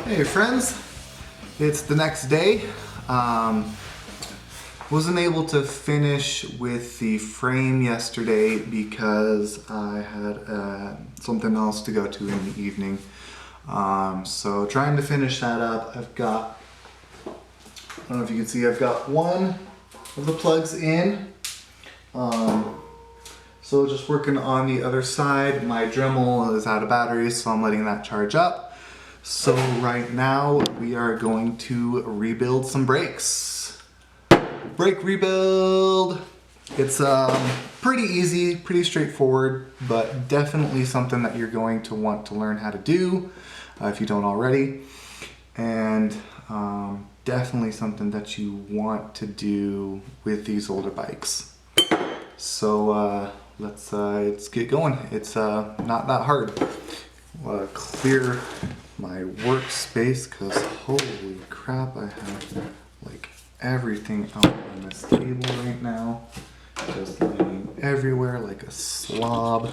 Hey friends, it's the next day. Wasn't able to finish with the frame yesterday because I had something else to go to in the evening. So trying to finish that up. I've got, I don't know if you can see, I've got one of the plugs in. So just working on the other side. My Dremel is out of batteries, so I'm letting that charge up. So right now we are going to rebuild some brakes. Brake rebuild. It's pretty easy, pretty straightforward, but definitely something that you're going to want to learn how to do if you don't already. And definitely something that you want to do with these older bikes. So let's get going. It's not that hard. Clear my workspace because holy crap, I have like everything out on this table right now, just laying everywhere like a slob.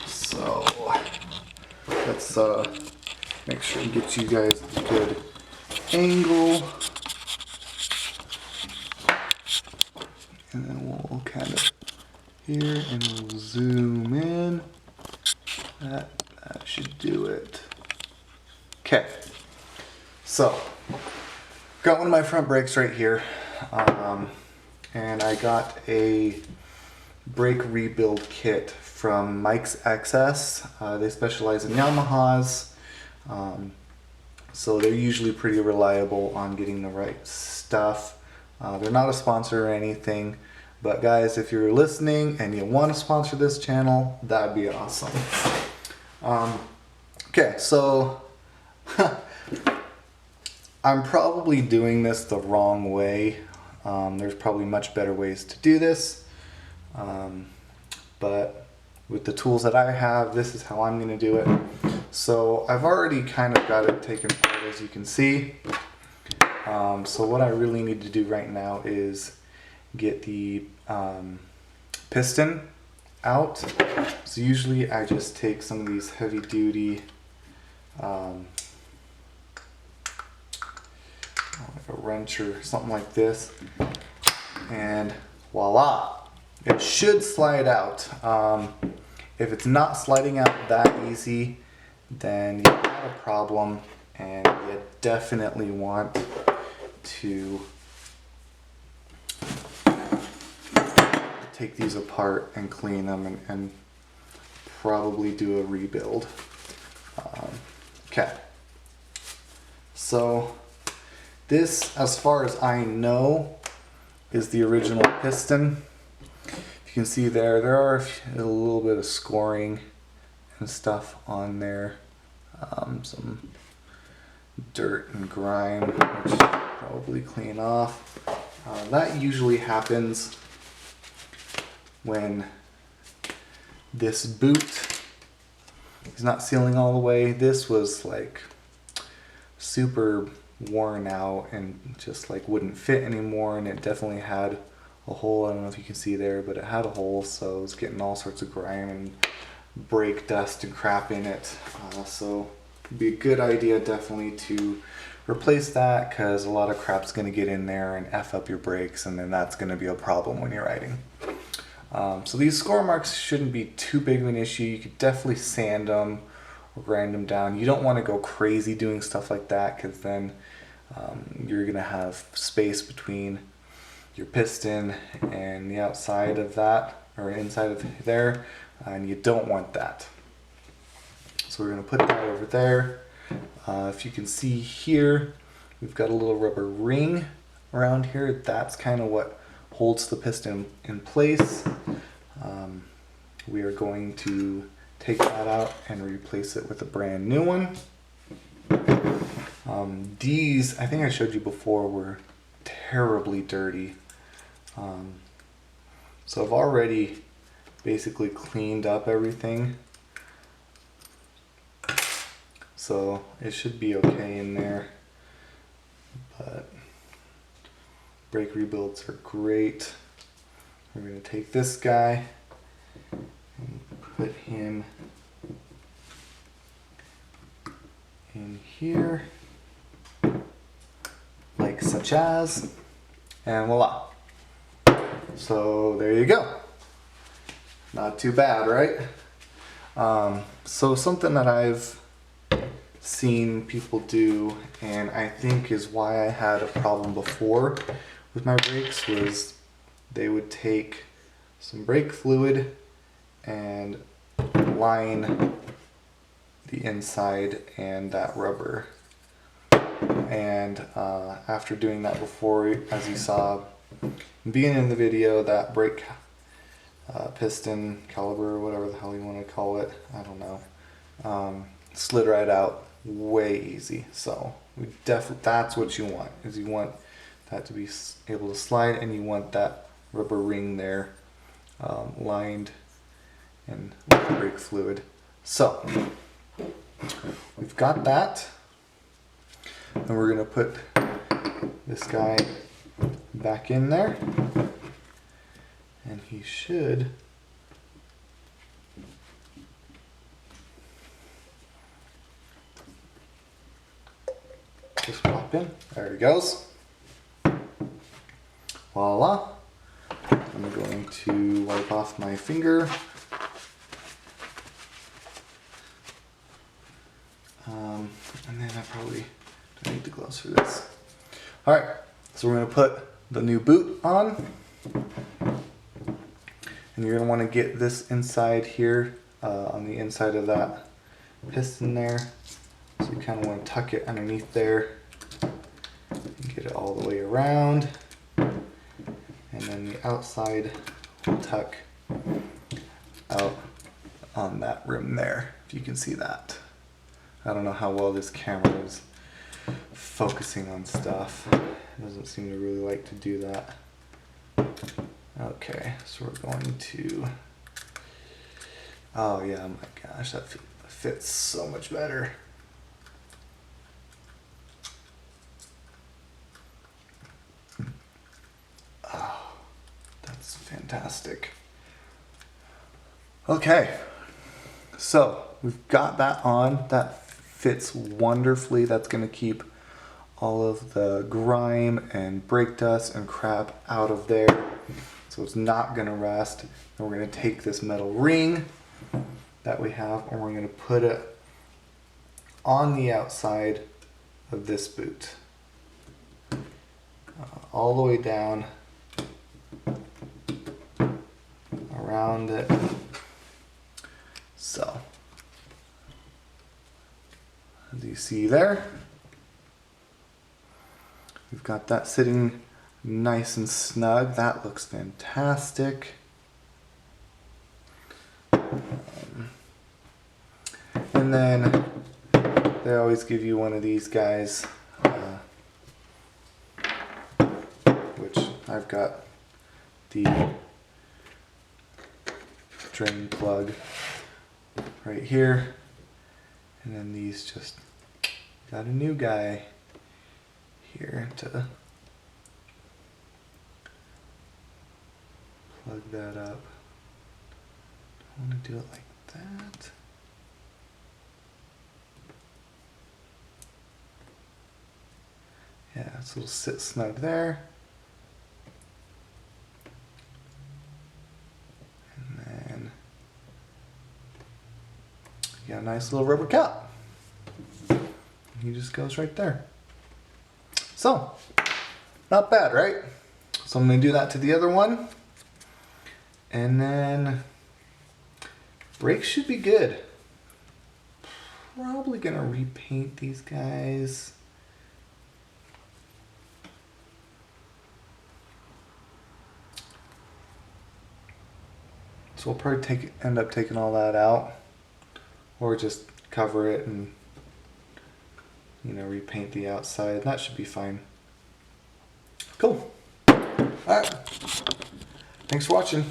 So let's make sure and get you guys a good angle, and then we'll kind of here and we'll zoom in. That should do it. Okay, so got one of my front brakes right here, and I got a brake rebuild kit from Mike's XS. They specialize in Yamahas, so they're usually pretty reliable on getting the right stuff. They're not a sponsor or anything, but guys, if you're listening and you want to sponsor this channel, that'd be awesome. Okay, so I'm probably doing this the wrong way. There's probably much better ways to do this, but with the tools that I have, this is how I'm going to do it. So I've already kind of got it taken apart, as you can see. So what I really need to do right now is get the piston out. So usually I just take some of these heavy duty like a wrench or something like this, and voila, it should slide out. If it's not sliding out that easy, then you have a problem, and you definitely want to take these apart and clean them and probably do a rebuild. Okay, so this, as far as I know, is the original piston. You can see there are a little bit of scoring and stuff on there, some dirt and grime, which probably clean off. That usually happens when this boot is not sealing all the way. This was like super worn out and just like wouldn't fit anymore, and it definitely had a hole. I don't know if you can see there, but it had a hole, so it was getting all sorts of grime and brake dust and crap in it. So it'd be a good idea definitely to replace that, because a lot of crap's going to get in there and F up your brakes, and then that's going to be a problem when you're riding. So these score marks shouldn't be too big of an issue. You could definitely sand them or grind them down. You don't want to go crazy doing stuff like that, because then you're going to have space between your piston and the outside of that, or inside of there, and you don't want that. So we're going to put that over there. If you can see here, we've got a little rubber ring around here. That's kind of what holds the piston in place. We are going to take that out and replace it with a brand new one. These, I think I showed you before, were terribly dirty. So I've already basically cleaned up everything. So it should be okay in there. But brake rebuilds are great. We're going to take this guy and put him in here, like such as, and voila. So there you go. Not too bad, right? So something that I've seen people do, and I think is why I had a problem before with my brakes, was they would take some brake fluid and line the inside and that rubber. And after doing that before, as you saw beginning in the video, that brake piston caliber, whatever the hell you want to call it, I don't know, slid right out way easy. So we definitely, that's what you want, is you want that to be able to slide, and you want that rubber ring there lined and with brake fluid. So we've got that, and we're gonna put this guy back in there, and he should just pop in. There he goes. Voila. I'm going to wipe off my finger. And then I probably don't need the gloves for this. Alright, so we're going to put the new boot on. And you're going to want to get this inside here, on the inside of that piston there. So you kind of want to tuck it underneath there and get it all the way around. And then the outside will tuck out on that rim there, if you can see that. I don't know how well this camera is focusing on stuff. It doesn't seem to really like to do that. Okay, so we're going to, oh yeah, my gosh, that fits so much better. Oh, that's fantastic. Okay, so we've got that on. That fits wonderfully. That's going to keep all of the grime and brake dust and crap out of there, so it's not going to rust. And we're going to take this metal ring that we have, and we're going to put it on the outside of this boot, all the way down around it. So as you see there, we've got that sitting nice and snug. That looks fantastic. And then they always give you one of these guys, which I've got the drain plug right here, and then these just got a new guy here to plug that up. I want to do it like that. Yeah, so it'll sit snug there. And then you got a nice little rubber cap. He just goes right there. So, not bad, right? So I'm going to do that to the other one. And then brakes should be good. Probably going to repaint these guys. So we'll probably end up taking all that out, or just cover it and, you know, repaint the outside. That should be fine. Cool. All right. Thanks for watching.